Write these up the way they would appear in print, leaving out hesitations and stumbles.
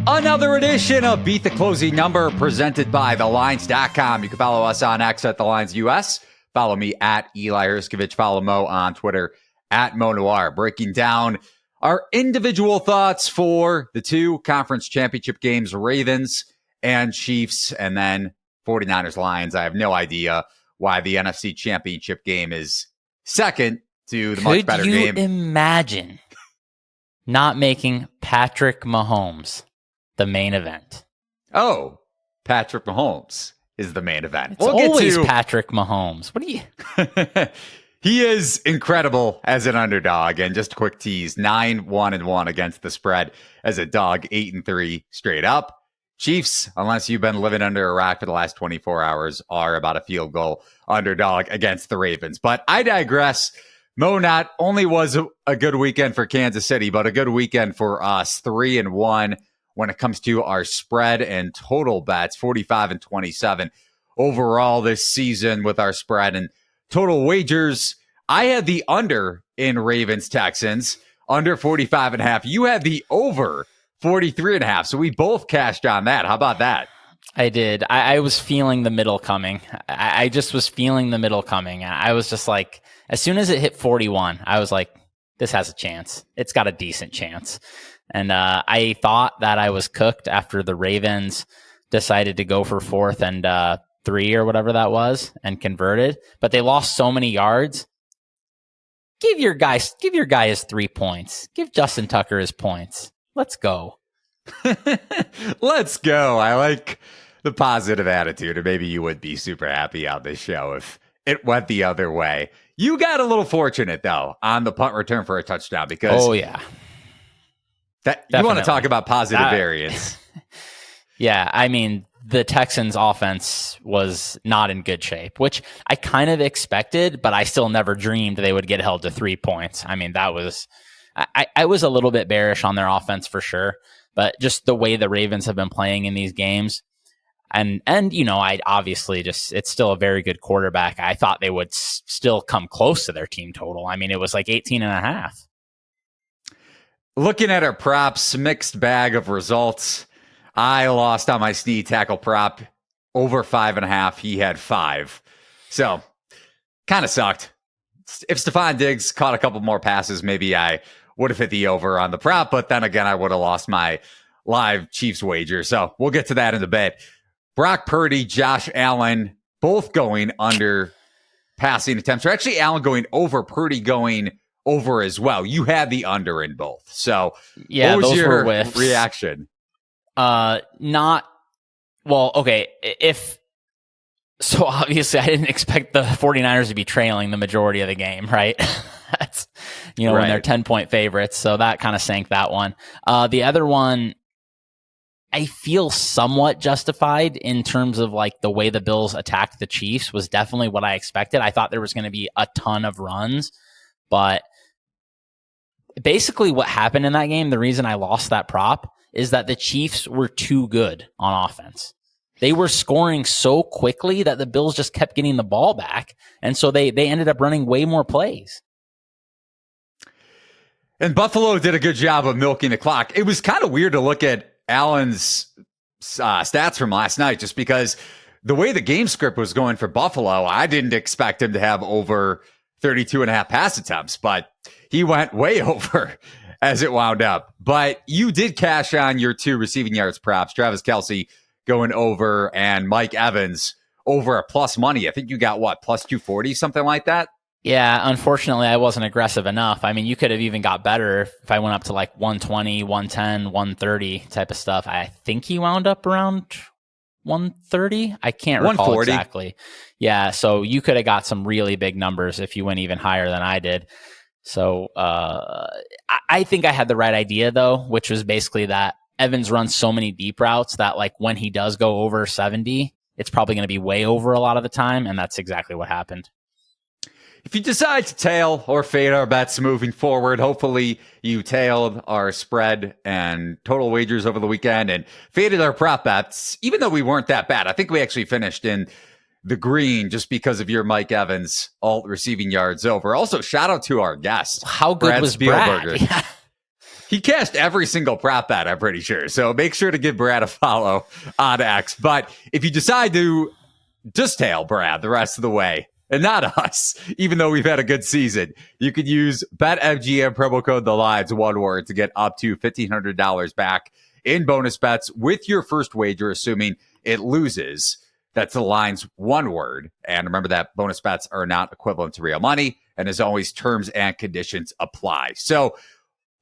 Another edition of Beat the Closing Number presented by TheLines.com. You can follow us on X at TheLines.US. Follow me at Eli Hershkovich. Follow Mo on Twitter at Nuwwarah. Breaking down our individual thoughts for the two conference championship games, Ravens and Chiefs, and then 49ers Lions. I have no idea why the NFC championship game is second to the much better game. Could you imagine not making Patrick Mahomes the main event? Oh, Patrick Mahomes is the main event. It's always Patrick Mahomes. What do you... He is incredible as an underdog. And just a quick tease, 9-1-1 against the spread as a dog, 8-3 straight up. Chiefs, unless you've been living under a rock for the last 24 hours, are about a field goal underdog against the Ravens. But I digress. Mo, not only was a good weekend for Kansas City, but a good weekend for us, 3-1 when it comes to our spread and total bets, 45-27 overall this season with our spread and total wagers. I had the under in Ravens Texans, under 45.5. You had the over 43.5. So we both cashed on that. How about that? I did. I was feeling the middle coming. I just was feeling the middle coming. I was just like, as soon as it hit 41, I was like, this has a chance. It's got a decent chance. And I thought that I was cooked after the Ravens decided to go for 4th and 3 or whatever that was and converted, but they lost so many yards. Give your guy his 3 points. Give Justin Tucker his points. Let's go. Let's go. I like the positive attitude, or maybe you would be super happy on this show if it went the other way. You got a little fortunate though on the punt return for a touchdown because you want to talk about positive variance. Yeah, I mean, the Texans offense was not in good shape, which I kind of expected, but I still never dreamed they would get held to 3 points. I mean, I was a little bit bearish on their offense for sure, but just the way the Ravens have been playing in these games. And you know, I obviously it's still a very good quarterback. I thought they would still come close to their team total. I mean, it was like 18.5. Looking at our props, mixed bag of results. I lost on my Snead tackle prop over 5.5. He had 5. So kind of sucked. If Stephon Diggs caught a couple more passes, maybe I would have hit the over on the prop. But then again, I would have lost my live Chiefs wager. So we'll get to that in a bit. Brock Purdy, Josh Allen, both going under passing attempts. Or actually, Allen going over, Purdy going over as well. You had the under in both. So yeah, what was those your were whiffs. reaction? So obviously I didn't expect the 49ers to be trailing the majority of the game, right? That's, when they're 10-point favorites. So that kind of sank that one. The other one, I feel somewhat justified in terms of like the way the Bills attacked the Chiefs was definitely what I expected. I thought there was going to be a ton of runs, but basically what happened in that game, the reason I lost that prop is that the Chiefs were too good on offense. They were scoring so quickly that the Bills just kept getting the ball back. And so they ended up running way more plays. And Buffalo did a good job of milking the clock. It was kind of weird to look at Allen's stats from last night just because the way the game script was going for Buffalo, I didn't expect him to have over 32.5 pass attempts, but he went way over as it wound up. But you did cash on your 2 receiving yards props. Travis Kelce going over and Mike Evans over a plus money. I think you got plus 240, something like that? Yeah, unfortunately, I wasn't aggressive enough. I mean, you could have even got better if I went up to like 120, 110, 130 type of stuff. I think he wound up around 130. I can't recall exactly. Yeah, so you could have got some really big numbers if you went even higher than I did. So I think I had the right idea, though, which was basically that Evans runs so many deep routes that like when he does go over 70, it's probably going to be way over a lot of the time. And that's exactly what happened. If you decide to tail or fade our bets moving forward, hopefully you tailed our spread and total wagers over the weekend and faded our prop bets, even though we weren't that bad. I think we actually finished in the green just because of your Mike Evans alt receiving yards over. Also, shout out to our guest. How good was Brad? Yeah. He cashed every single prop bet, I'm pretty sure. So make sure to give Brad a follow on X. But if you decide to just tail Brad the rest of the way, and not us, even though we've had a good season, you could use BetMGM promo code the lines, one word, to get up to $1,500 back in bonus bets with your first wager, assuming it loses. That's the lines, one word. And remember that bonus bets are not equivalent to real money. And as always, terms and conditions apply. So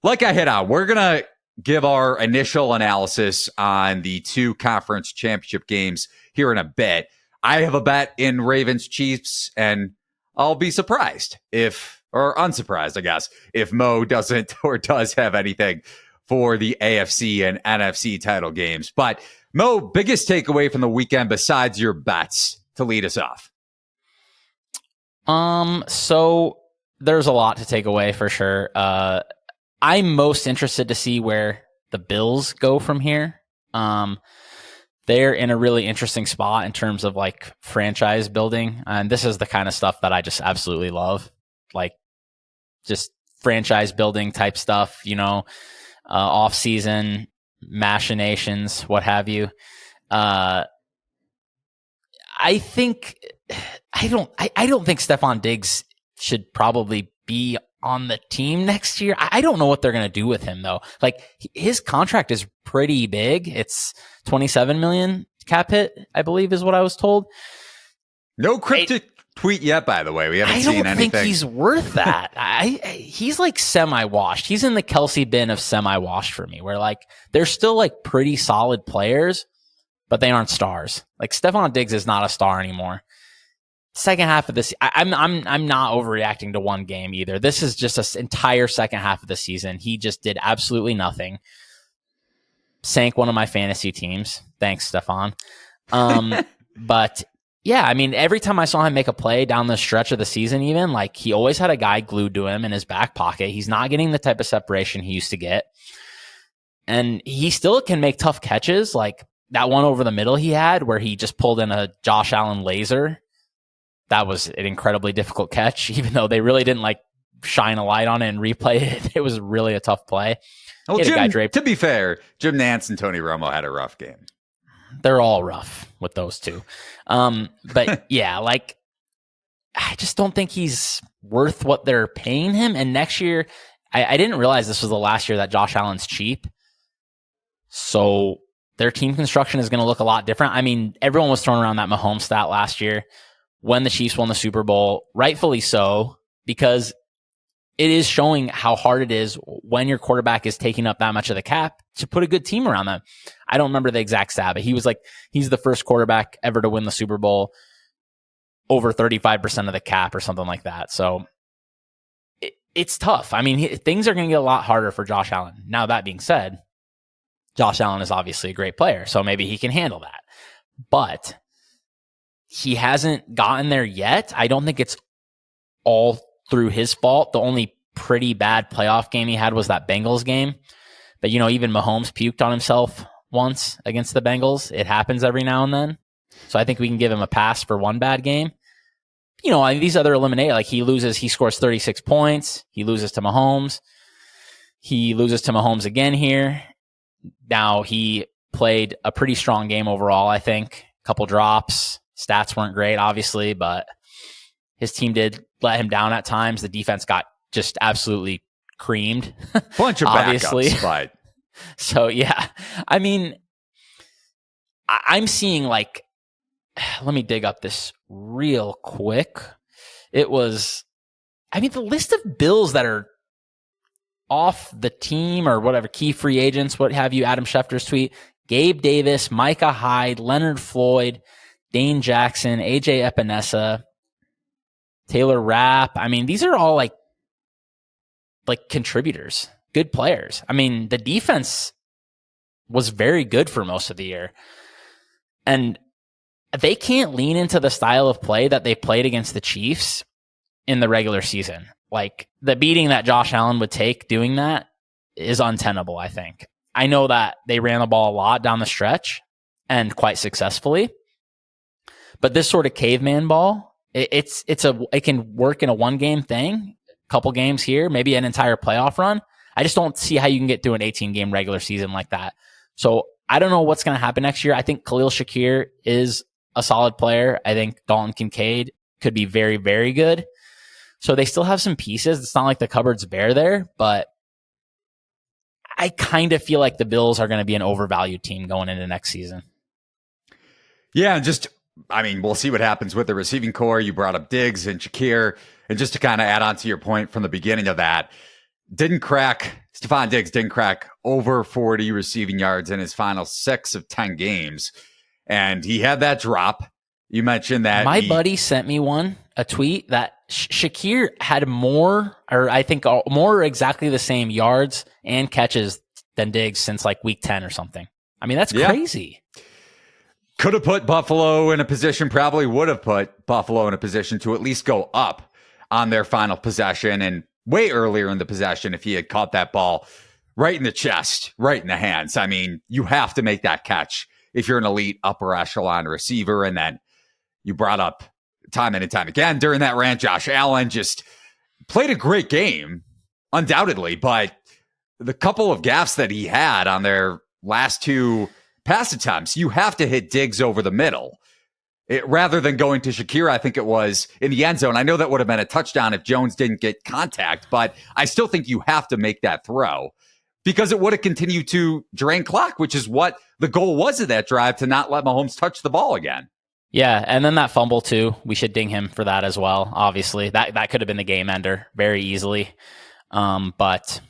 like I hit on, we're going to give our initial analysis on the two conference championship games here in a bit. I have a bet in Ravens Chiefs, and I'll be surprised or unsurprised, I guess, if Mo doesn't or does have anything for the AFC and NFC title games. But Mo, biggest takeaway from the weekend besides your bets to lead us off? So there's a lot to take away for sure. I'm most interested to see where the Bills go from here. They're in a really interesting spot in terms of like franchise building. And this is the kind of stuff that I just absolutely love. Like just franchise building type stuff, off season machinations, what have you. I don't think Stephon Diggs should probably be on the team next year. I don't know what they're going to do with him though. Like his contract is pretty big. It's $27 million cap hit, I believe is what I was told. No cryptic tweet yet, by the way. We haven't seen anything. I don't think he's worth that. He's like semi-washed. He's in the Kelsey bin of semi-washed for me, where like they're still like pretty solid players, but they aren't stars. Like Stephon Diggs is not a star anymore. Second half of this, I'm not overreacting to one game either. This is just an entire second half of the season. He just did absolutely nothing. Sank one of my fantasy teams. Thanks, Stephon. But yeah, I mean, every time I saw him make a play down the stretch of the season, even like he always had a guy glued to him in his back pocket. He's not getting the type of separation he used to get. And he still can make tough catches. Like that one over the middle he had where he just pulled in a Josh Allen laser. That was an incredibly difficult catch, even though they really didn't like shine a light on it and replay it. It was really a tough play. Well, to be fair, Jim Nantz and Tony Romo had a rough game. They're all rough with those two. But yeah, like I just don't think he's worth what they're paying him. And next year, I didn't realize this was the last year that Josh Allen's cheap. So their team construction is going to look a lot different. I mean, everyone was throwing around that Mahomes stat last year when the Chiefs won the Super Bowl, rightfully so, because it is showing how hard it is when your quarterback is taking up that much of the cap to put a good team around them. I don't remember the exact stat, but he's the first quarterback ever to win the Super Bowl over 35% of the cap or something like that. So it's tough. I mean, things are going to get a lot harder for Josh Allen. Now, that being said, Josh Allen is obviously a great player, so maybe he can handle that. But he hasn't gotten there yet. I don't think it's all through his fault. The only pretty bad playoff game he had was that Bengals game. But, even Mahomes puked on himself once against the Bengals. It happens every now and then. So I think we can give him a pass for one bad game. These other eliminate, like he scores 36 points. He loses to Mahomes. He loses to Mahomes again here. Now he played a pretty strong game overall, I think. Couple drops. Stats weren't great, obviously, but his team did let him down at times. The defense got just absolutely creamed. Bunch of obviously. Backups, but So, yeah. I mean, I'm seeing like, let me dig up this real quick. The list of Bills that are off the team or whatever, key free agents, what have you, Adam Schefter's tweet, Gabe Davis, Micah Hyde, Leonard Floyd, Dane Jackson, AJ Epinesa, Taylor Rapp. I mean, these are all like contributors, good players. I mean, the defense was very good for most of the year. And they can't lean into the style of play that they played against the Chiefs in the regular season. Like the beating that Josh Allen would take doing that is untenable, I think. I know that they ran the ball a lot down the stretch and quite successfully. But this sort of caveman ball, it can work in a one game thing, couple games here, maybe an entire playoff run. I just don't see how you can get through an 18-game regular season like that. So I don't know what's going to happen next year. I think Khalil Shakir is a solid player. I think Dalton Kincaid could be very, very good. So they still have some pieces. It's not like the cupboard's bare there, but I kind of feel like the Bills are going to be an overvalued team going into next season. Yeah, we'll see what happens with the receiving core. You brought up Diggs and Shakir. And just to kind of add on to your point from the beginning of that, Stephon Diggs didn't crack over 40 receiving yards in his final 6 of 10 games. And he had that drop. You mentioned that. My buddy sent me a tweet that Shakir had more, or I think more exactly the same yards and catches than Diggs since like week 10 or something. I mean, that's crazy. Could have put Buffalo in a position, probably would have put Buffalo in a position to at least go up on their final possession and way earlier in the possession if he had caught that ball right in the chest, right in the hands. I mean, you have to make that catch if you're an elite upper echelon receiver. And then you brought up time and time again during that rant, Josh Allen just played a great game, undoubtedly, but the couple of gaffes that he had on their last 2 pass attempts, you have to hit Diggs over the middle. Rather than going to Shakir, I think it was in the end zone. I know that would have been a touchdown if Jones didn't get contact, but I still think you have to make that throw because it would have continued to drain clock, which is what the goal was of that drive, to not let Mahomes touch the ball again. Yeah, and then that fumble too. We should ding him for that as well. Obviously, that could have been the game ender very easily, but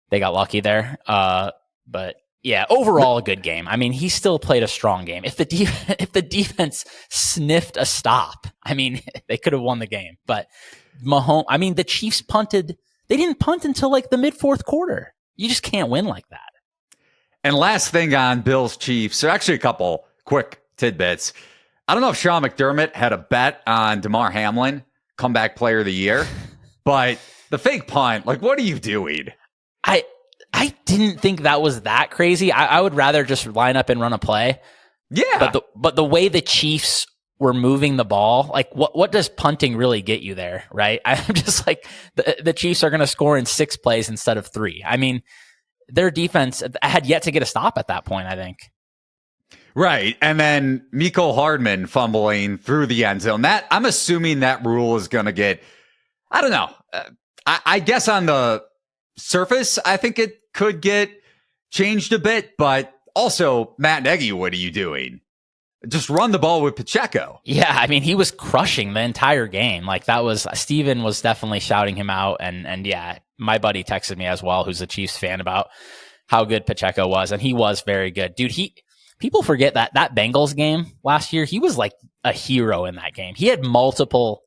they got lucky there. But yeah, overall a good game. I mean, he still played a strong game. If the defense sniffed a stop, I mean, they could have won the game. But Mahomes, I mean, the Chiefs punted. They didn't punt until like the mid-4th quarter. You just can't win like that. And last thing on Bills Chiefs, so actually a couple quick tidbits. I don't know if Sean McDermott had a bet on DeMar Hamlin, comeback player of the year, but the fake punt, like, what are you doing? I didn't think that was that crazy. I would rather just line up and run a play. Yeah. But the way the Chiefs were moving the ball, like what does punting really get you there, right? I'm just like, the Chiefs are going to score in 6 plays instead of 3. I mean, their defense had yet to get a stop at that point, I think. Right. And then Mecole Hardman fumbling through the end zone. That, I'm assuming that rule is going to get, I don't know. I guess on the surface, I think it could get changed a bit, but also, Matt Nagy, what are you doing? Just run the ball with Pacheco. Yeah, I mean, he was crushing the entire game. Like, that was, Steven was definitely shouting him out, and yeah, my buddy texted me as well, who's a Chiefs fan, about how good Pacheco was, and he was very good. Dude, people forget that Bengals game last year, he was like a hero in that game. He had multiple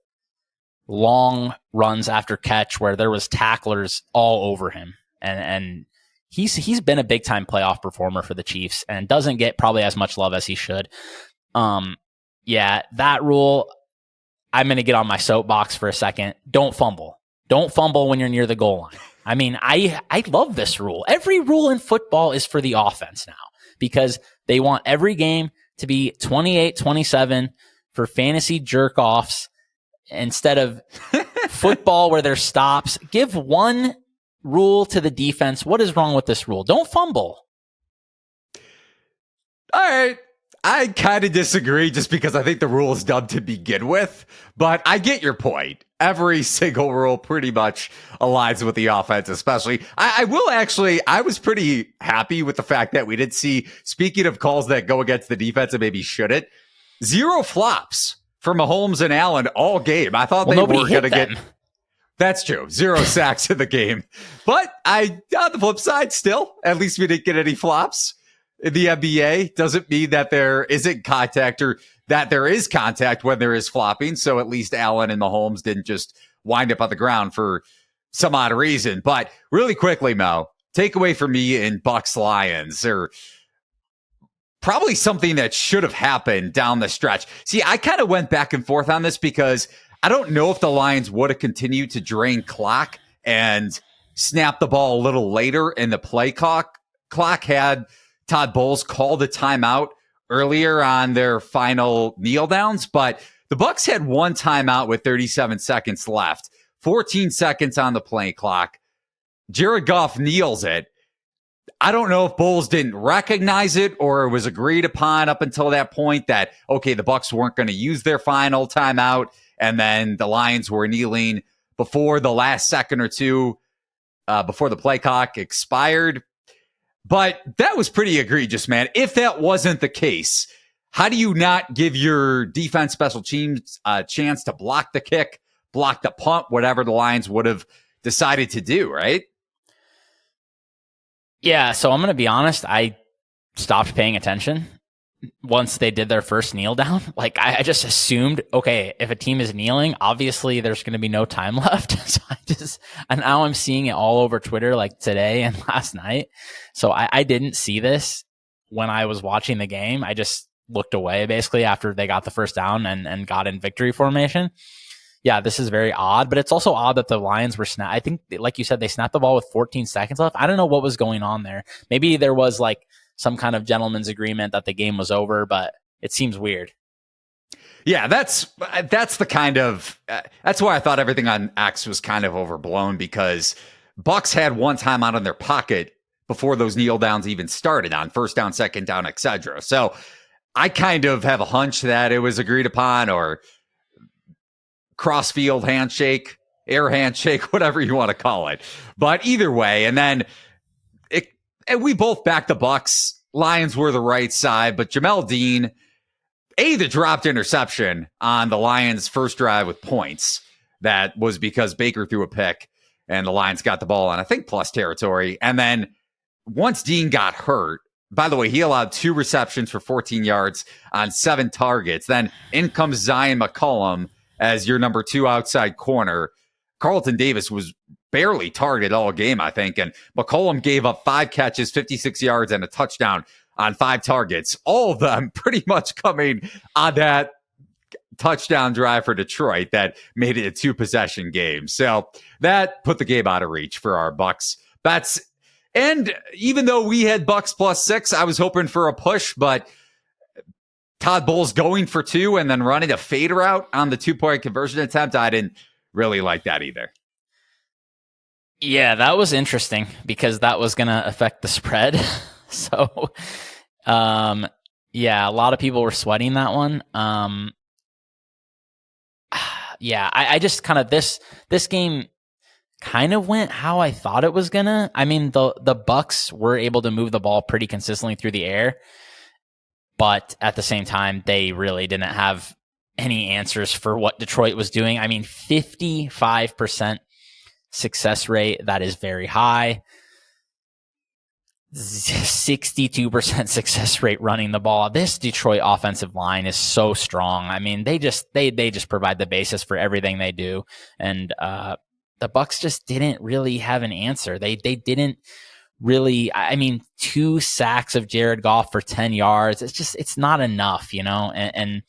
long runs after catch where there was tacklers all over him, and he's been a big time playoff performer for the Chiefs and doesn't get probably as much love as he should. Yeah, that rule, I'm going to get on my soapbox for a second. Don't fumble when you're near the goal line. I mean, I love this rule. Every rule in football is for the offense now because they want every game to be 28-27 for fantasy jerk offs instead of football where there's stops. Give one rule to the defense. What is wrong with this rule? Don't fumble. All right. I kind of disagree just because I think the rule is dumb to begin with, but I get your point. Every single rule pretty much aligns with the offense, especially. I was pretty happy with the fact that we did see, speaking of calls that go against the defense and maybe shouldn't, 0 flops for Mahomes and Allen all game. I thought they were going to get... That's true. 0 sacks in the game. But on the flip side, still, at least we didn't get any flops. In the NBA doesn't mean that there isn't contact or that there is contact when there is flopping. So at least Allen and Mahomes didn't just wind up on the ground for some odd reason. But really quickly, Mo, takeaway for me in Bucs Lions, or probably something that should have happened down the stretch. See, I kind of went back and forth on this because I don't know if the Lions would have continued to drain clock and snap the ball a little later in the play clock. Had Todd Bowles called a timeout earlier on their final kneel downs, but the Bucs had one timeout with 37 seconds left, 14 seconds on the play clock. Jared Goff kneels it. I don't know if Bowles didn't recognize it or it was agreed upon up until that point that, okay, the Bucs weren't going to use their final timeout, and then the Lions were kneeling before the last second or two, before the play clock expired. But that was pretty egregious, man. If that wasn't the case, how do you not give your defense special teams a chance to block the kick, block the punt, whatever the Lions would have decided to do, right? Yeah, so I'm going to be honest. I stopped paying attention once they did their first kneel down. Like, I just assumed, okay, if a team is kneeling, obviously there's going to be no time left. So and now I'm seeing it all over Twitter, like today and last night. So I didn't see this when I was watching the game. I just looked away basically after they got the first down and got in victory formation. Yeah, this is very odd, but it's also odd that the Lions were I think, like you said, they snapped the ball with 14 seconds left. I don't know what was going on there. Maybe there was like some kind of gentleman's agreement that the game was over, but it seems weird. Yeah, that's the kind of that's why I thought everything on X was kind of overblown, because Bucs had one time out in their pocket before those kneel downs even started on first down, second down, etc. So I kind of have a hunch that it was agreed upon, or cross-field handshake, air handshake, whatever you want to call it. But either way, and then we both backed the Bucs. Lions were the right side, but Jamel Dean, the dropped interception on the Lions' first drive with points. That was because Baker threw a pick and the Lions got the ball on, I think, plus territory. And then once Dean got hurt, by the way, he allowed 2 receptions for 14 yards on 7 targets. Then in comes Zion McCollum as your number 2 outside corner. Carlton Davis was barely targeted all game, I think. And McCollum gave up 5 catches, 56 yards, and a touchdown on 5 targets. All of them pretty much coming on that touchdown drive for Detroit that made it a 2-possession game. So that put the game out of reach for our Bucs bets. And even though we had Bucs +6, I was hoping for a push, but Todd Bowles going for 2 and then running a fade route on the 2-point conversion attempt, I didn't really like that either. Yeah, that was interesting because that was going to affect the spread. So, yeah, a lot of people were sweating that one. Yeah, I just kind of this game kind of went how I thought it was gonna. I mean, the Bucs were able to move the ball pretty consistently through the air, but at the same time, they really didn't have any answers for what Detroit was doing. I mean, 55% success rate, that is very high. 62% success rate running the ball. This Detroit offensive line is so strong. I mean, they just provide the basis for everything they do. And the Bucs just didn't really have an answer. They didn't really, I mean, 2 sacks of Jared Goff for 10 yards. It's not enough, you know, and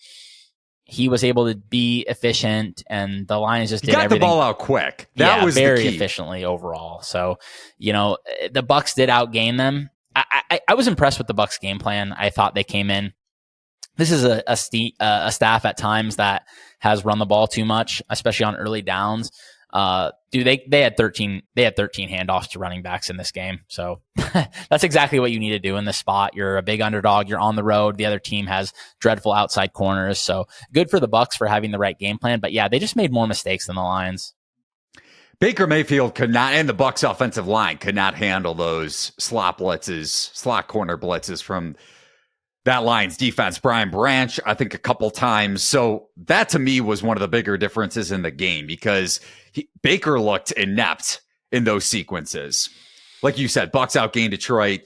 he was able to be efficient, and the Lions just did everything. Got the ball out quick. That was very the key. Efficiently overall. So, you know, the Bucs did outgain them. I was impressed with the Bucs game plan. I thought they came in. This is a staff at times that has run the ball too much, especially on early downs. They had 13 handoffs to running backs in this game. So that's exactly what you need to do in this spot. You're a big underdog. You're on the road. The other team has dreadful outside corners. So good for the Bucs for having the right game plan. But yeah, they just made more mistakes than the Lions. Baker Mayfield could not, and the Bucs offensive line could not handle those slot corner blitzes from that Lions defense. Brian Branch, I think, a couple times. So that to me was one of the bigger differences in the game, because Baker looked inept in those sequences. Like you said, Bucs outgained Detroit.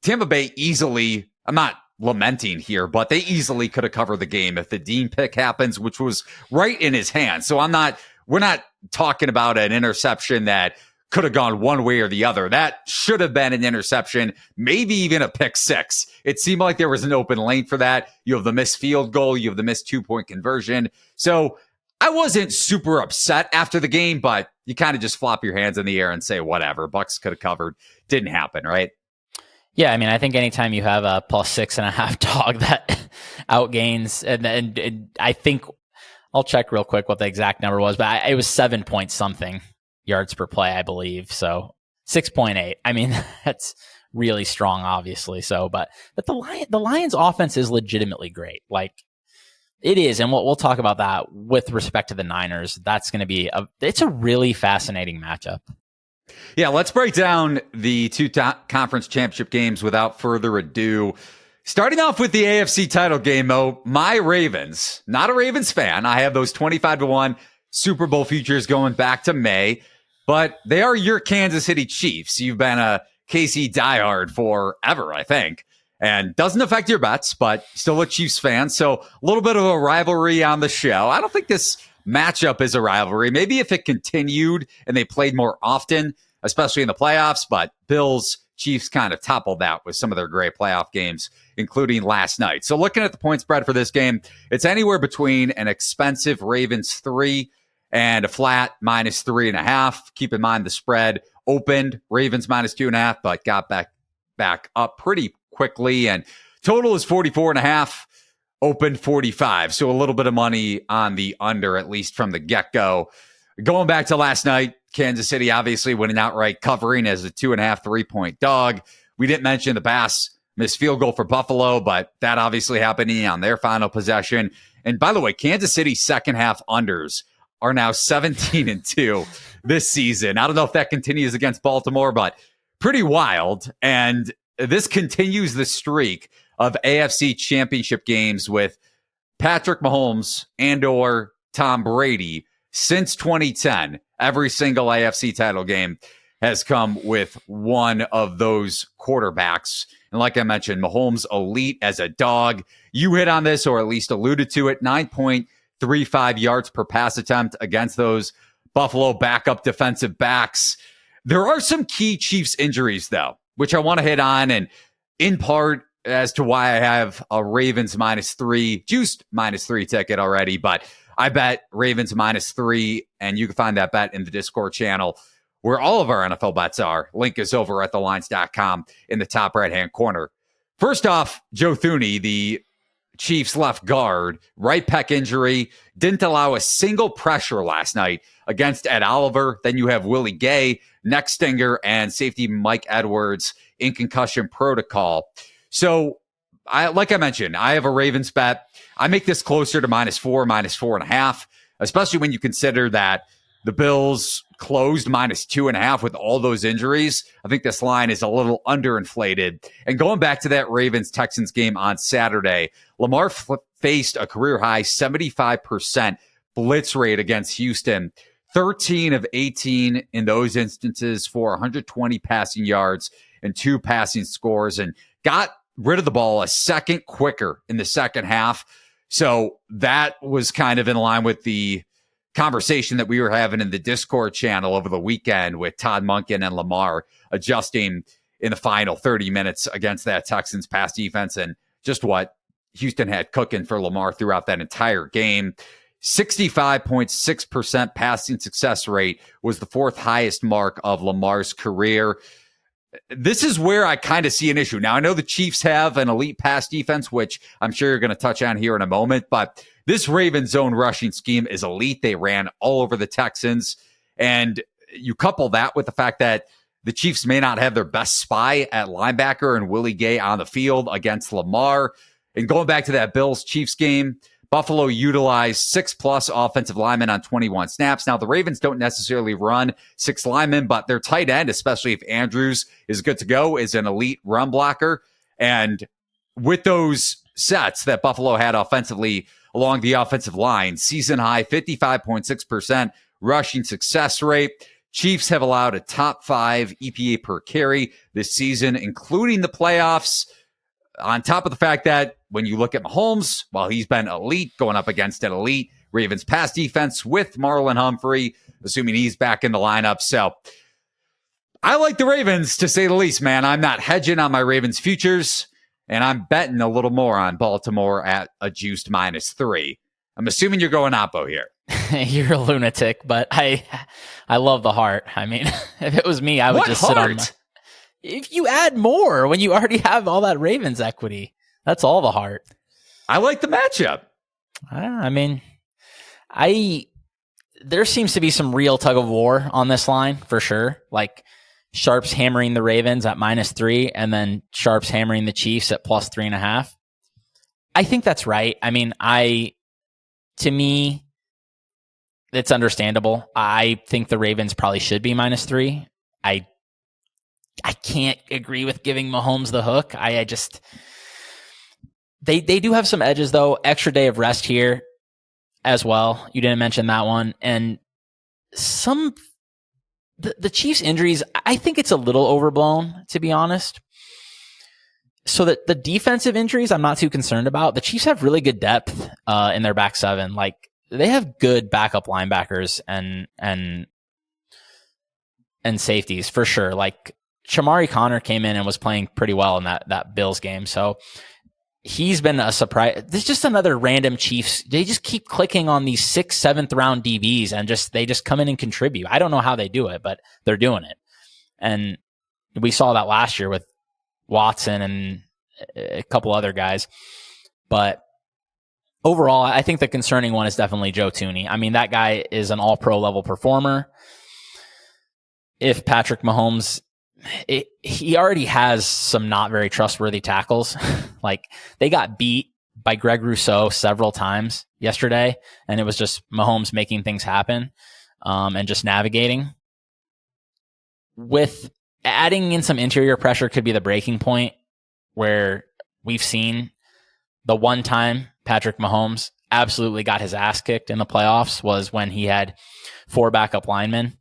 Tampa Bay easily, I'm not lamenting here, but they easily could have covered the game if the Dean pick happens, which was right in his hands. So we're not talking about an interception that could have gone one way or the other. That should have been an interception, maybe even a pick 6. It seemed like there was an open lane for that. You have the missed field goal. You have the missed 2-point conversion. So I wasn't super upset after the game, but you kind of just flop your hands in the air and say, whatever, Bucs could have covered. Didn't happen, right? Yeah, I mean, I think anytime you have a +6.5 dog that outgains, and I think I'll check real quick what the exact number was, but it was 7 point something yards per play, I believe. So 6.8. I mean, that's really strong, obviously. So, but the Lions offense is legitimately great. Like it is. And we'll talk about that with respect to the Niners. That's going to be it's a really fascinating matchup. Yeah, let's break down the two conference championship games without further ado. Starting off with the AFC title game, Mo, my Ravens, not a Ravens fan. I have those 25-1 Super Bowl futures going back to May, but they are your Kansas City Chiefs. You've been a KC diehard forever, I think, and doesn't affect your bets, but still a Chiefs fan. So a little bit of a rivalry on the show. I don't think this matchup is a rivalry. Maybe if it continued and they played more often, especially in the playoffs, but Bills, Chiefs kind of toppled that with some of their great playoff games, including last night. So looking at the point spread for this game, it's anywhere between an expensive Ravens 3 and a flat minus 3.5. Keep in mind the spread opened Ravens minus 2.5, but got back up pretty quickly. And total is 44.5, opened 45. So a little bit of money on the under, at least from the get-go. Going back to last night, Kansas City obviously winning outright, covering as a 2.5, 3-point dog. We didn't mention the Bass missed field goal for Buffalo, but that obviously happening on their final possession. And by the way, Kansas City's second half unders are now 17-2 this season. I don't know if that continues against Baltimore, but pretty wild. And this continues the streak of AFC championship games with Patrick Mahomes and or Tom Brady since 2010. Every single AFC title game has come with one of those quarterbacks. And like I mentioned, Mahomes elite as a dog. You hit on this, or at least alluded to it, 9.35 yards per pass attempt against those Buffalo backup defensive backs. There are some key Chiefs injuries, though, which I want to hit on, and in part as to why I have a Ravens -3, juiced -3 ticket already, but I bet Ravens -3, and you can find that bet in the Discord channel where all of our NFL bets are. Link is over at thelines.com in the top right-hand corner. First off, Joe Thuney, the Chiefs left guard, right pec injury, didn't allow a single pressure last night against Ed Oliver. Then you have Willie Gay, neck stinger, and safety Mike Edwards in concussion protocol. So, like I mentioned, I have a Ravens bet. I make this closer to -4, -4.5, especially when you consider that the Bills closed -2.5 with all those injuries. I think this line is a little underinflated. And going back to that Ravens-Texans game on Saturday, Lamar faced a career-high 75% blitz rate against Houston, 13 of 18 in those instances for 120 passing yards and 2 passing scores, and got rid of the ball a second quicker in the second half. So that was kind of in line with the conversation that we were having in the Discord channel over the weekend with Todd Monken and Lamar adjusting in the final 30 minutes against that Texans pass defense, and just what Houston had cooking for Lamar throughout that entire game. 65.6% passing success rate was the fourth highest mark of Lamar's career. This is where I kind of see an issue. Now, I know the Chiefs have an elite pass defense, which I'm sure you're going to touch on here in a moment, but this Ravens zone rushing scheme is elite. They ran all over the Texans, and you couple that with the fact that the Chiefs may not have their best spy at linebacker and Willie Gay on the field against Lamar. And going back to that Bills-Chiefs game, Buffalo utilized 6+ offensive linemen on 21 snaps. Now, the Ravens don't necessarily run 6 linemen, but their tight end, especially if Andrews is good to go, is an elite run blocker. And with those sets that Buffalo had offensively along the offensive line, season high 55.6% rushing success rate. Chiefs have allowed a top 5 EPA per carry this season, including the playoffs. On top of the fact that when you look at Mahomes, while he's been elite going up against an elite Ravens pass defense with Marlon Humphrey, assuming he's back in the lineup. So I like the Ravens, to say the least, man. I'm not hedging on my Ravens futures, and I'm betting a little more on Baltimore at a juiced -3. I'm assuming you're going Oppo here. You're a lunatic, but I love the heart. I mean, if it was me, I would just sit on. If you add more when you already have all that Ravens equity, that's all the heart. I like the matchup. I mean, there seems to be some real tug of war on this line for sure. Like, Sharps hammering the Ravens at -3, and then Sharps hammering the Chiefs at +3.5. I think that's right. I mean, to me, it's understandable. I think the Ravens probably should be -3. I can't agree with giving Mahomes the hook. I just they do have some edges though. Extra day of rest here as well. You didn't mention that one, and the Chiefs' injuries. I think it's a little overblown, to be honest. So that the defensive injuries, I'm not too concerned about. The Chiefs have really good depth in their back seven. Like they have good backup linebackers and safeties for sure. Like Shamari Connor came in and was playing pretty well in that Bills game. So he's been a surprise. There's just another random Chiefs. They just keep clicking on these 6th, 7th round DBs and they just come in and contribute. I don't know how they do it, but they're doing it. And we saw that last year with Watson and a couple other guys. But overall, I think the concerning one is definitely Joe Thuney. I mean, that guy is an all-pro level performer. If Patrick Mahomes, he already has some not very trustworthy tackles. Like they got beat by Greg Rousseau several times yesterday, and it was just Mahomes making things happen and just navigating. With adding in some interior pressure could be the breaking point where we've seen the one time Patrick Mahomes absolutely got his ass kicked in the playoffs was when he had 4 backup linemen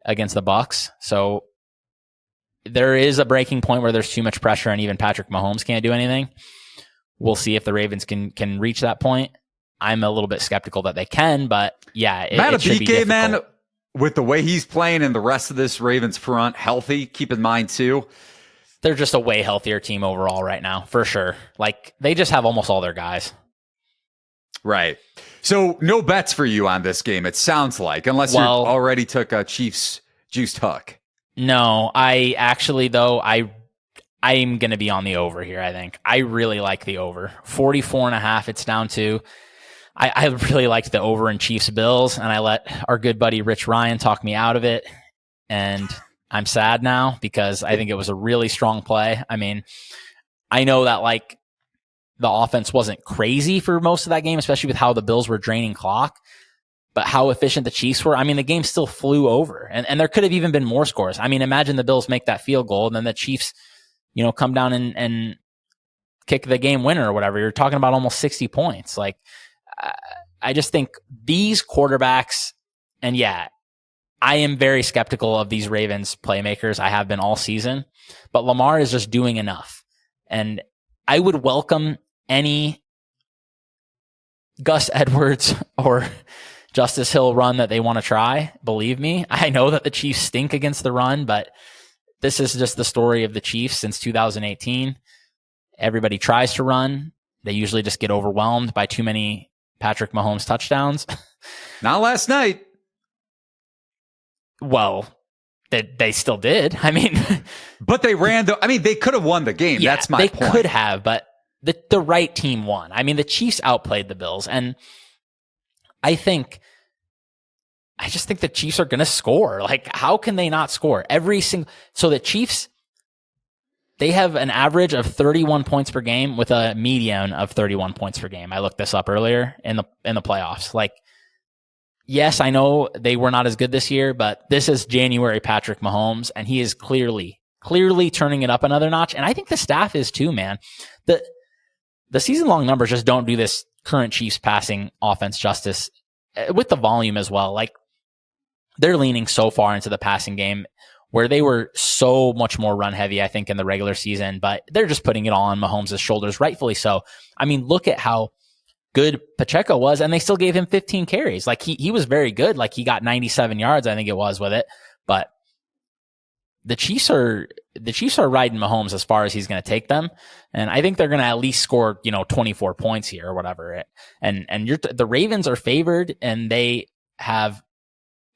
against the Bucs. So there is a breaking point where there's too much pressure and even Patrick Mahomes can't do anything. We'll see if the Ravens can reach that point. I'm a little bit skeptical that they can, but yeah, it should be difficult. Man, with the way he's playing and the rest of this Ravens front healthy, keep in mind too, they're just a way healthier team overall right now, for sure. Like they just have almost all their guys. Right. So no bets for you on this game, it sounds like, unless you already took a Chiefs juiced hook. No, I actually, though, I'm going to be on the over here, I think. I really like the over. 44.5 it's down to. I really liked the over in Chiefs Bills, and I let our good buddy Rich Ryan talk me out of it. And I'm sad now because I think it was a really strong play. I mean, I know that like the offense wasn't crazy for most of that game, especially with how the Bills were draining clock, but how efficient the Chiefs were. I mean, the game still flew over, and there could have even been more scores. I mean, imagine the Bills make that field goal and then the Chiefs, come down and kick the game winner or whatever. You're talking about almost 60 points. Like, I just think these quarterbacks, and yeah, I am very skeptical of these Ravens playmakers. I have been all season, but Lamar is just doing enough. And I would welcome any Gus Edwards or Justice Hill run that they want to try. Believe me, I know that the Chiefs stink against the run, but this is just the story of the Chiefs since 2018. Everybody tries to run. They usually just get overwhelmed by too many Patrick Mahomes touchdowns. Not last night. Well, they still did. I mean, but they ran they could have won the game. Yeah, that's my point. They could have, but the right team won. I mean, the Chiefs outplayed the Bills, and I just think the Chiefs are going to score. Like, how can they not score? So the Chiefs, they have an average of 31 points per game with a median of 31 points per game. I looked this up earlier in the playoffs. Like, yes, I know they were not as good this year, but this is January Patrick Mahomes, and he is clearly turning it up another notch. And I think the staff is too, man. The season-long numbers just don't do this current Chiefs passing offense justice with the volume as well. Like, they're leaning so far into the passing game where they were so much more run heavy, I think, in the regular season, but they're just putting it all on Mahomes' shoulders, rightfully so. I mean, look at how good Pacheco was, and they still gave him 15 carries. Like, he was very good. Like, he got 97 yards, I think it was, with it. But the Chiefs are riding Mahomes as far as he's going to take them, and I think they're going to at least score 24 points here or whatever. And the Ravens are favored, and they have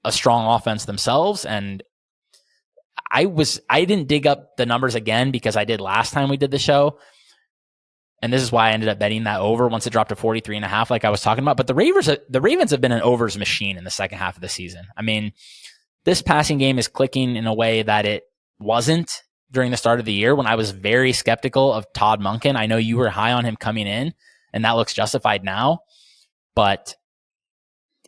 a strong offense themselves. And I didn't dig up the numbers again because I did last time we did the show. And this is why I ended up betting that over once it dropped to 43.5, like I was talking about. But the Ravens have been an overs machine in the second half of the season. I mean, this passing game is clicking in a way that it wasn't during the start of the year when I was very skeptical of Todd Monken. I know you were high on him coming in, and that looks justified now, but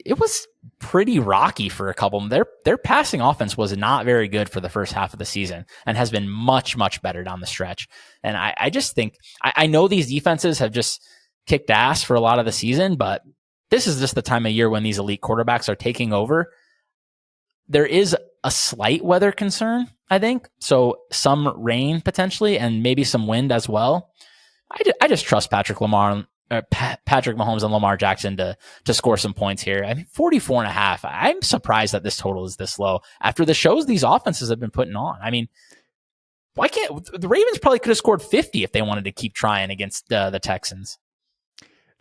it was pretty rocky for a couple. Their passing offense was not very good for the first half of the season and has been much, much better down the stretch. And I just think, I know these defenses have just kicked ass for a lot of the season, but this is just the time of year when these elite quarterbacks are taking over. There is a slight weather concern, I think. So some rain potentially, and maybe some wind as well. I just trust Patrick Mahomes and Lamar Jackson to score some points here. I mean, 44.5. I'm surprised that this total is this low after the shows these offenses have been putting on. I mean, why can't the Ravens probably could have scored 50 if they wanted to keep trying against the Texans?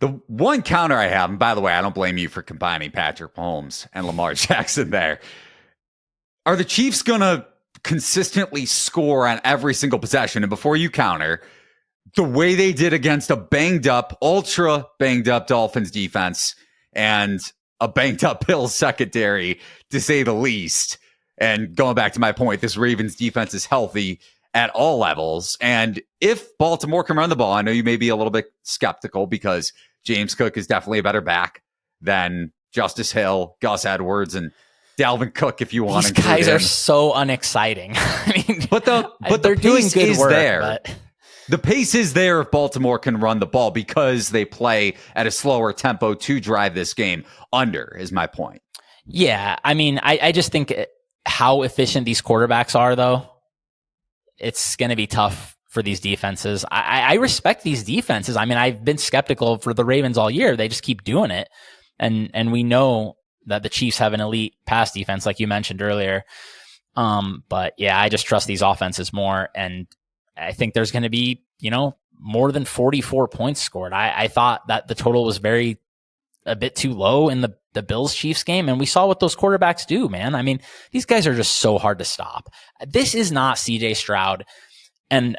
The one counter I have, and by the way, I don't blame you for combining Patrick Mahomes and Lamar Jackson there. Are the Chiefs going to consistently score on every single possession? And before you counter, the way they did against a ultra banged up Dolphins defense and a banged up Bills secondary, to say the least. And going back to my point, this Ravens defense is healthy at all levels. And if Baltimore can run the ball, I know you may be a little bit skeptical because James Cook is definitely a better back than Justice Hill, Gus Edwards, and Dalvin Cook, if you want. These guys are so unexciting. I mean, but they're doing good work there. But the pace is there if Baltimore can run the ball because they play at a slower tempo to drive this game under, is my point. Yeah, I mean, I just think how efficient these quarterbacks are, though, it's going to be tough for these defenses. I respect these defenses. I mean, I've been skeptical for the Ravens all year. They just keep doing it. And we know that the Chiefs have an elite pass defense, like you mentioned earlier. But yeah, I just trust these offenses more. And I think there's going to be, more than 44 points scored. I thought that the total was a bit too low in the Bills Chiefs game. And we saw what those quarterbacks do, man. I mean, these guys are just so hard to stop. This is not CJ Stroud. And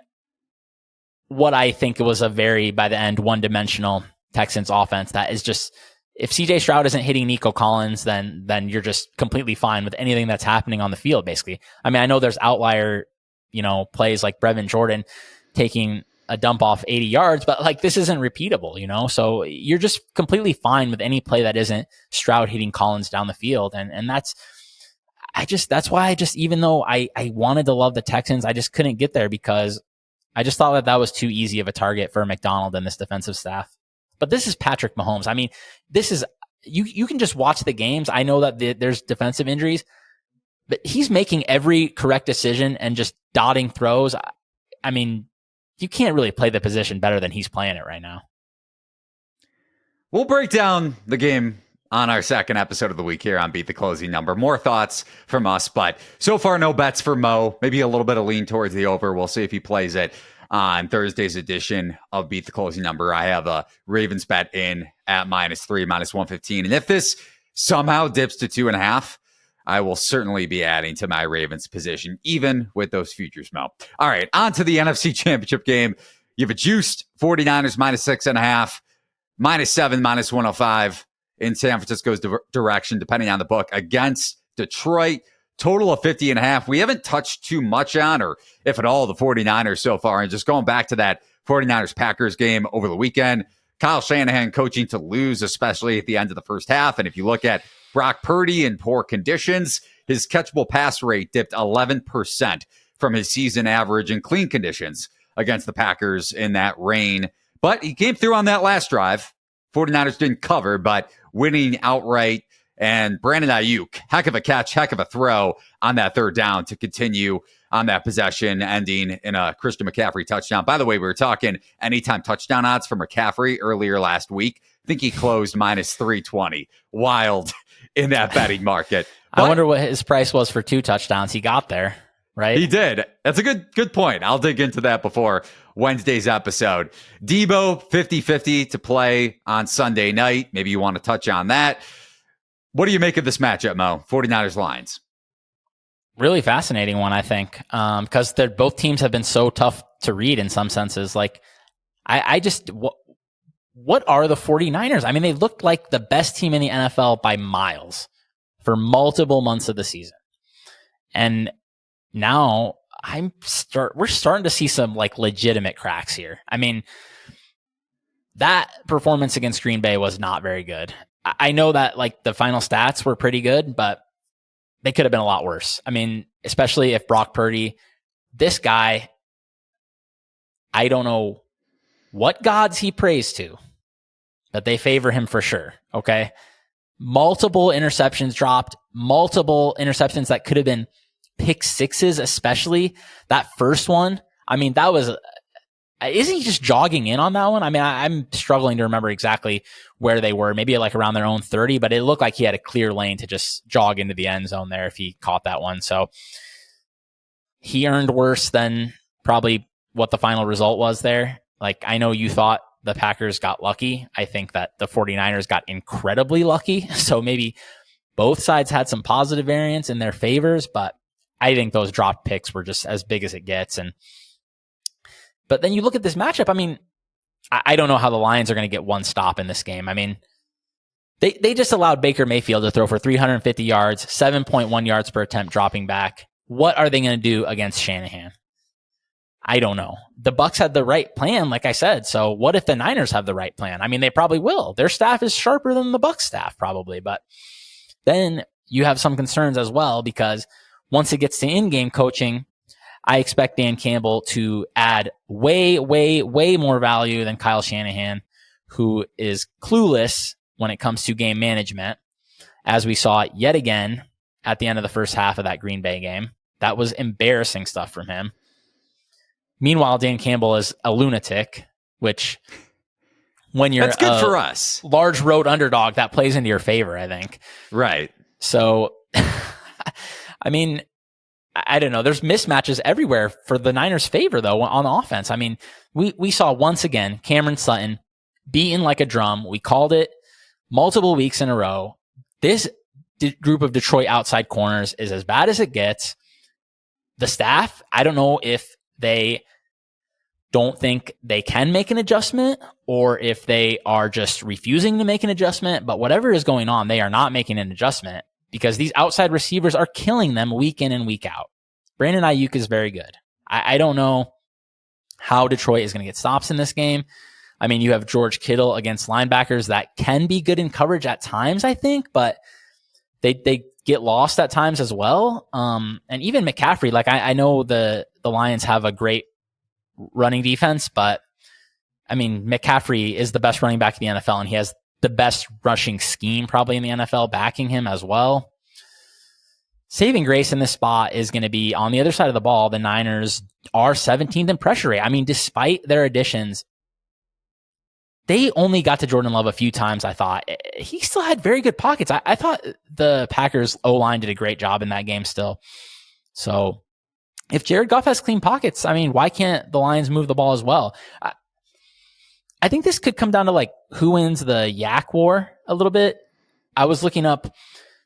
what I think was a very, by the end, one-dimensional Texans offense that is just, if CJ Stroud isn't hitting Nico Collins, then you're just completely fine with anything that's happening on the field, basically. I mean, I know there's outlier, plays like Brevin Jordan taking a dump off 80 yards, but like this isn't repeatable, so you're just completely fine with any play that isn't Stroud hitting Collins down the field. And that's why even though I wanted to love the Texans, I just couldn't get there because I just thought that was too easy of a target for McDonald and this defensive staff. But this is Patrick Mahomes. I mean, this is, you can just watch the games. I know that there's defensive injuries, but he's making every correct decision and just dotting throws. I mean, you can't really play the position better than he's playing it right now. We'll break down the game on our second episode of the week here on Beat the Closing Number. More thoughts from us, but so far no bets for Mo. Maybe a little bit of lean towards the over. We'll see if he plays it on Thursday's edition of Beat the Closing Number. I have a Ravens bet in at -3, -115. And if this somehow dips to 2.5, I will certainly be adding to my Ravens position, even with those futures, Mo. All right, on to the NFC Championship game. You have a juiced 49ers -6.5, -7, -105 in San Francisco's direction, depending on the book, against Detroit. Total of 50.5. We haven't touched too much on, or if at all, the 49ers so far. And just going back to that 49ers-Packers game over the weekend, Kyle Shanahan coaching to lose, especially at the end of the first half. And if you look at Brock Purdy in poor conditions, his catchable pass rate dipped 11% from his season average in clean conditions against the Packers in that rain. But he came through on that last drive. 49ers didn't cover, but winning outright. And Brandon Ayuk, heck of a catch, heck of a throw on that third down to continue on that possession, ending in a Christian McCaffrey touchdown. By the way, we were talking anytime touchdown odds for McCaffrey earlier last week. I think he closed -320. Wild in that betting market. I wonder what his price was for 2 touchdowns. He got there, right? He did. That's a good point. I'll dig into that before Wednesday's episode. Debo, 50-50 to play on Sunday night. Maybe you want to touch on that. What do you make of this matchup, Mo? 49ers Lions. Really fascinating one, I think, because both teams have been so tough to read in some senses. Like, what are the 49ers? I mean, they looked like the best team in the NFL by miles for multiple months of the season. And now we're starting to see some like legitimate cracks here. I mean, that performance against Green Bay was not very good. I know that like the final stats were pretty good, but they could have been a lot worse. I mean, especially if Brock Purdy, this guy, I don't know what gods he prays to, but they favor him for sure. Okay. Multiple interceptions dropped, multiple interceptions that could have been pick sixes, especially that first one. I mean, that was, isn't he just jogging in on that one? I mean, I'm struggling to remember exactly where they were, maybe like around their own 30, but it looked like he had a clear lane to just jog into the end zone there if he caught that one. So he earned worse than probably what the final result was there. Like, I know you thought the Packers got lucky. I think that the 49ers got incredibly lucky. So maybe both sides had some positive variance in their favors, but I think those dropped picks were just as big as it gets. But then you look at this matchup. I mean, I don't know how the Lions are going to get one stop in this game. I mean, they just allowed Baker Mayfield to throw for 350 yards, 7.1 yards per attempt dropping back. What are they going to do against Shanahan? I don't know. The Bucs had the right plan, like I said. So what if the Niners have the right plan? I mean, they probably will. Their staff is sharper than the Bucs staff probably, but then you have some concerns as well, because once it gets to in-game coaching, I expect Dan Campbell to add way, way, way more value than Kyle Shanahan, who is clueless when it comes to game management, as we saw yet again at the end of the first half of that Green Bay game. That was embarrassing stuff from him. Meanwhile, Dan Campbell is a lunatic, which when you're that's good for us. Large road underdog, that plays into your favor, I think. Right. So, I mean, I don't know. There's mismatches everywhere for the Niners' favor, though, on the offense. I mean, we saw once again Cameron Sutton beaten like a drum. We called it multiple weeks in a row. This group of Detroit outside corners is as bad as it gets. The staff, I don't know if they don't think they can make an adjustment or if they are just refusing to make an adjustment, but whatever is going on, they are not making an adjustment because these outside receivers are killing them week in and week out. Brandon Ayuk is very good. I don't know how Detroit is going to get stops in this game. I mean, you have George Kittle against linebackers that can be good in coverage at times, I think, but they get lost at times as well. And even McCaffrey, like I know the Lions have a great running defense, but I mean, McCaffrey is the best running back in the NFL, and he has the best rushing scheme probably in the NFL backing him as well. Saving grace in this spot is going to be on the other side of the ball. The Niners are 17th in pressure rate. I mean, despite their additions, they only got to Jordan Love a few times, I thought. He still had very good pockets. I thought the Packers O-line did a great job in that game still. So if Jared Goff has clean pockets, I mean, why can't the Lions move the ball as well? I think this could come down to like who wins the yak war a little bit. I was looking up.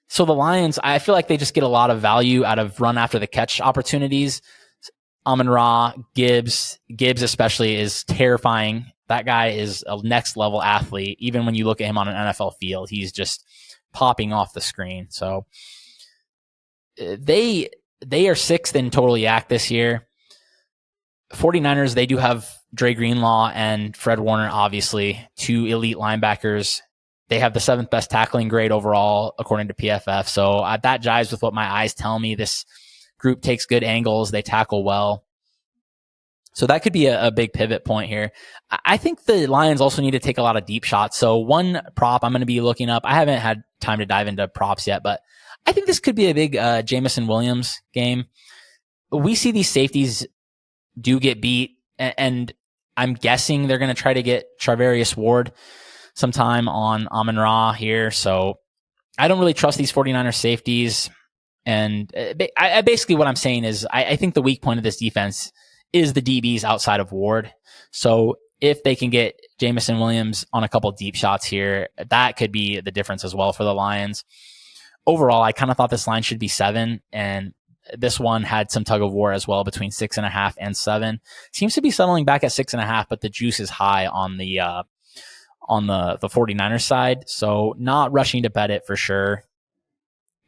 So the Lions, I feel like they just get a lot of value out of run after the catch opportunities. Amon-Ra, Gibbs especially is terrifying. That guy is a next level athlete. Even when you look at him on an NFL field, he's just popping off the screen. So they are sixth in total yak this year. 49ers, they do have Dre Greenlaw and Fred Warner, obviously, two elite linebackers. They have the seventh best tackling grade overall, according to PFF. So that jives with what my eyes tell me. This group takes good angles. They tackle well. So that could be a big pivot point here. I think the Lions also need to take a lot of deep shots. So one prop I'm going to be looking up, I haven't had time to dive into props yet, but I think this could be a big Jameson Williams game. We see these safeties do get beat, and I'm guessing they're going to try to get Charvarius Ward sometime on Amon-Ra here. So I don't really trust these 49ers safeties. And basically what I'm saying is I think the weak point of this defense is the DBs outside of Ward. So if they can get Jameson Williams on a couple deep shots here, that could be the difference as well for the Lions. Overall, I kind of thought this line should be 7, and this one had some tug of war as well between 6.5 and 7. Seems to be settling back at 6.5, but the juice is high on the 49ers side. So not rushing to bet it for sure.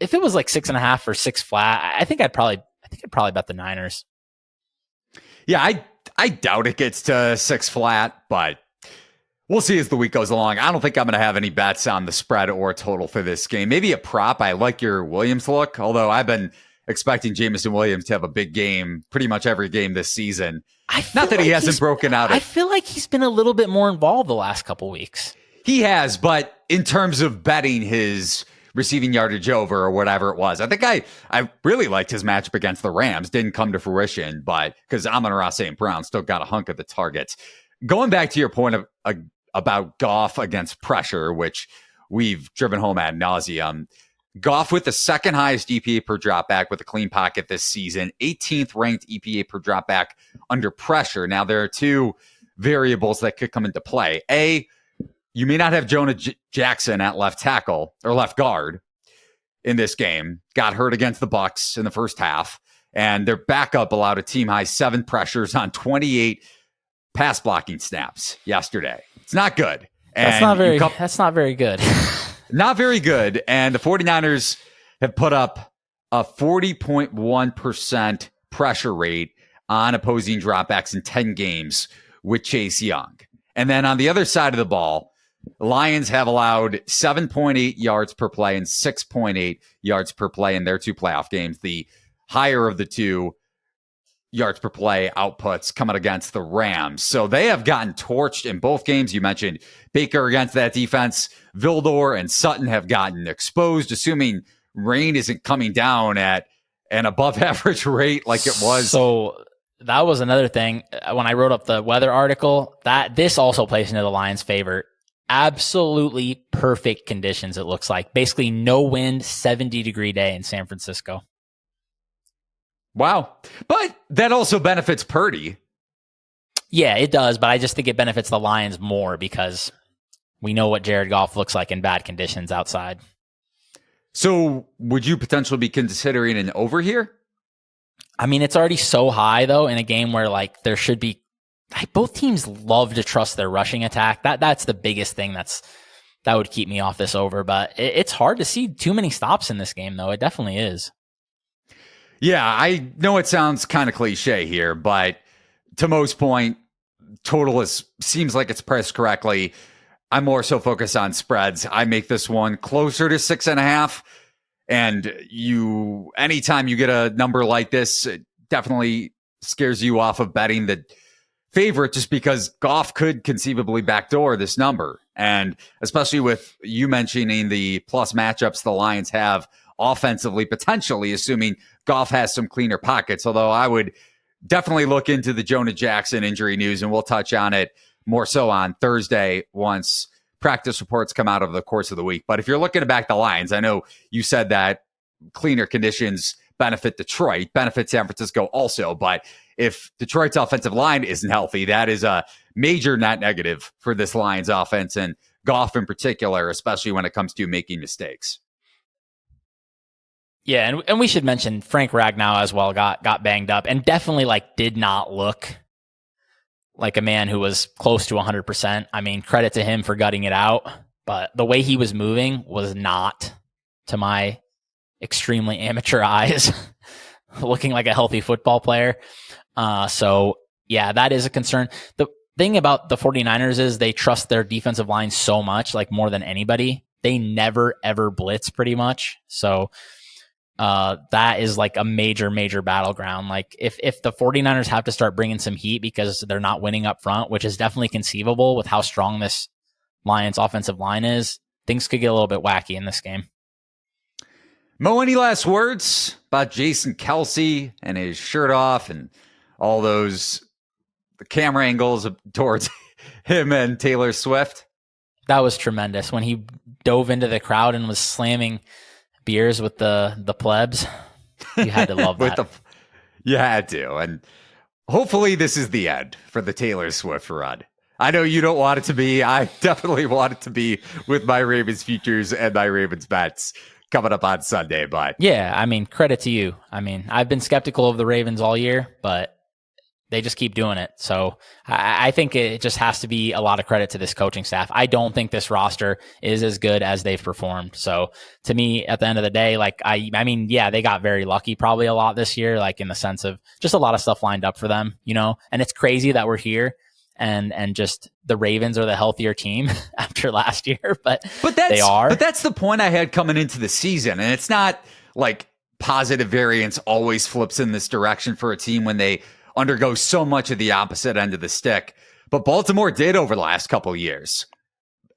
If it was like 6.5 or 6 flat, I think I'd probably bet the Niners. Yeah, I doubt it gets to 6 flat, but we'll see as the week goes along. I don't think I'm going to have any bets on the spread or total for this game. Maybe a prop. I like your Williams look, although I've been expecting Jameson Williams to have a big game pretty much every game this season. Not that he hasn't broken out. I feel like he's been a little bit more involved the last couple weeks. He has, but in terms of betting his receiving yardage over or whatever it was, I think I really liked his matchup against the Rams. Didn't come to fruition, but because Amon-Ra St. Brown still got a hunk of the targets. Going back to your point about Goff against pressure, which we've driven home ad nauseum. Goff with the second highest EPA per dropback with a clean pocket this season, 18th ranked EPA per dropback under pressure. Now, there are two variables that could come into play. A, you may not have Jonah Jackson at left tackle or left guard in this game. Got hurt against the Bucs in the first half, and their backup allowed a team high 7 pressures on 28 pass blocking snaps yesterday. It's not good. And that's not very good. Not very good. And the 49ers have put up a 40.1% pressure rate on opposing dropbacks in 10 games with Chase Young. And then on the other side of the ball, the Lions have allowed 7.8 yards per play and 6.8 yards per play in their 2 playoff games. The higher of the 2 yards per play outputs coming against the Rams. So they have gotten torched in both games. You mentioned Baker against that defense. Vildor and Sutton have gotten exposed, assuming rain isn't coming down at an above average rate like it was. So that was another thing. When I wrote up the weather article, that this also plays into the Lions' favor. Absolutely perfect conditions, it looks like. Basically no wind, 70-degree day in San Francisco. Wow. But that also benefits Purdy. Yeah, it does, but I just think it benefits the Lions more because we know what Jared Goff looks like in bad conditions outside. So would you potentially be considering an over here? I mean, it's already so high, though, in a game where like there should be both teams love to trust their rushing attack. That's the biggest thing that would keep me off this over. But it's hard to see too many stops in this game, though. It definitely is. Yeah, I know it sounds kind of cliche here, but to Mo's point, total seems like it's priced correctly. I'm more so focused on spreads. I make this one closer to 6.5. And anytime you get a number like this, it definitely scares you off of betting the favorite just because Goff could conceivably backdoor this number. And especially with you mentioning the plus matchups the Lions have offensively, potentially, assuming Goff has some cleaner pockets. Although I would definitely look into the Jonah Jackson injury news, and we'll touch on it more so on Thursday once practice reports come out over the course of the week. But if you're looking to back the Lions, I know you said that cleaner conditions benefit Detroit, benefit San Francisco also. But if Detroit's offensive line isn't healthy, that is a major net negative for this Lions offense and Goff in particular, especially when it comes to making mistakes. Yeah, and we should mention Frank Ragnow as well got banged up and definitely did not look like a man who was close to 100%. I mean, credit to him for gutting it out, but the way he was moving was not, to my extremely amateur eyes, looking like a healthy football player. So, yeah, that is a concern. The thing about the 49ers is they trust their defensive line so much, more than anybody. They never, ever blitz pretty much. So that is a major, major battleground. If the 49ers have to start bringing some heat because they're not winning up front, which is definitely conceivable with how strong this Lions offensive line is, things could get a little bit wacky in this game. Mo, any last words about Jason Kelce and his shirt off and all the camera angles towards him and Taylor Swift? That was tremendous when he dove into the crowd and was slamming beers with the plebs. You had to love that. You had to. And hopefully this is the end for the Taylor Swift run. I know you don't want it to be. I definitely want it to be with my Ravens futures and my Ravens bets coming up on Sunday. But yeah, I mean, credit to you. I mean, I've been skeptical of the Ravens all year, but they just keep doing it. So I think it just has to be a lot of credit to this coaching staff. I don't think this roster is as good as they've performed. So to me, at the end of the day, like, I mean, yeah, they got very lucky probably a lot this year, like in the sense of just a lot of stuff lined up for them, you know, and it's crazy that we're here and just the Ravens are the healthier team after last year, but they are. But that's the point I had coming into the season. And it's not like positive variance always flips in this direction for a team when they undergo so much of the opposite end of the stick. But Baltimore did over the last couple of years.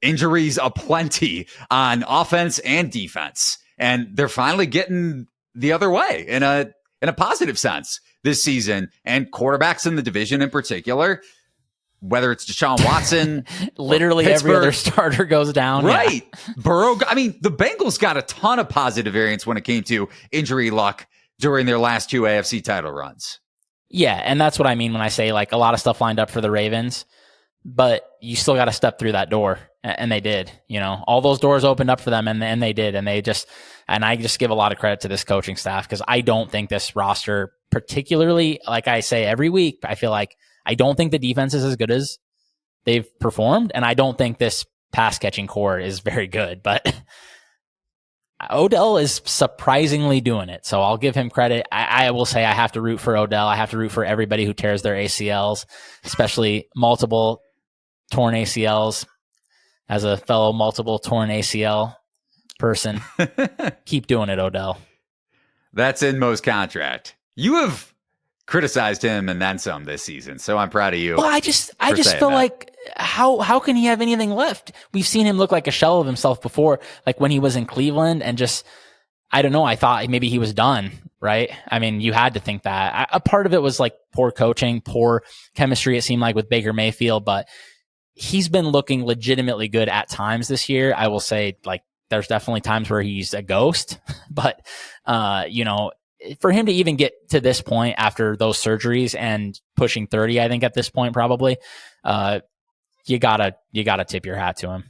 Injuries aplenty on offense and defense. And they're finally getting the other way in a positive sense this season. And quarterbacks in the division in particular, whether it's Deshaun Watson, literally every other starter goes down. Right. Yeah. Burrow. I mean, the Bengals got a ton of positive variance when it came to injury luck during their last 2 AFC title runs. Yeah, and that's what I mean when I say like a lot of stuff lined up for the Ravens, but you still got to step through that door, and they did. You know, all those doors opened up for them, and they did, and I just give a lot of credit to this coaching staff because I don't think this roster, particularly, like I say every week, I feel like I don't think the defense is as good as they've performed, and I don't think this pass catching core is very good, but Odell is surprisingly doing it. So I'll give him credit. I will say I have to root for Odell. I have to root for everybody who tears their ACLs, especially multiple torn ACLs. As a fellow multiple torn ACL person, keep doing it, Odell. That's in Mo's contract. You have criticized him and then some this season, so I'm proud of you. Well, I just feel like how can he have anything left? We've seen him look like a shell of himself before, like when he was in Cleveland, and just I don't know. I thought maybe he was done, right? I mean, you had to think that. A part of it was like poor coaching, poor chemistry. It seemed like with Baker Mayfield, but he's been looking legitimately good at times this year. I will say, like, there's definitely times where he's a ghost, but you know, for him to even get to this point after those surgeries and pushing 30, I think at this point, probably, you gotta tip your hat to him.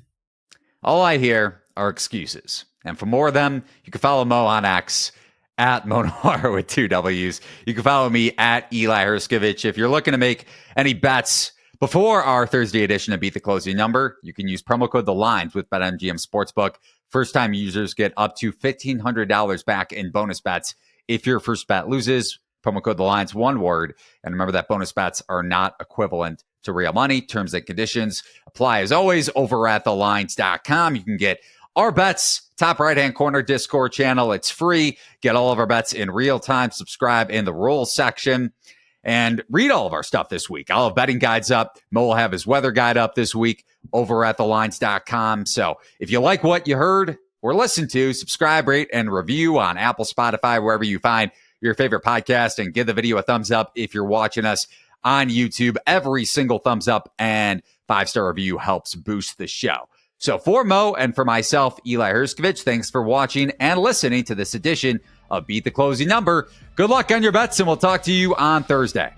All I hear are excuses. And for more of them, you can follow Mo on X at Nuwwarah with 2 W's. You can follow me at Eli Hershkovich. If you're looking to make any bets before our Thursday edition of Beat the Closing Number, you can use promo code The Lines with BetMGM Sportsbook. First-time users get up to $1,500 back in bonus bets. If your first bet loses, promo code The Lines, one word. And remember that bonus bets are not equivalent to real money. Terms and conditions apply as always over at thelines.com. You can get our bets, top right-hand corner Discord channel. It's free. Get all of our bets in real time. Subscribe in the rules section and read all of our stuff this week. I'll have betting guides up. Mo will have his weather guide up this week over at thelines.com. So if you like what you heard or listened to, subscribe, rate, and review on Apple, Spotify, wherever you find your favorite podcast, and give the video a thumbs up if you're watching us on YouTube. Every single thumbs up and 5-star review helps boost the show. So for Mo and for myself, Eli Hershkovich, thanks for watching and listening to this edition of Beat the Closing Number. Good luck on your bets, and we'll talk to you on Thursday.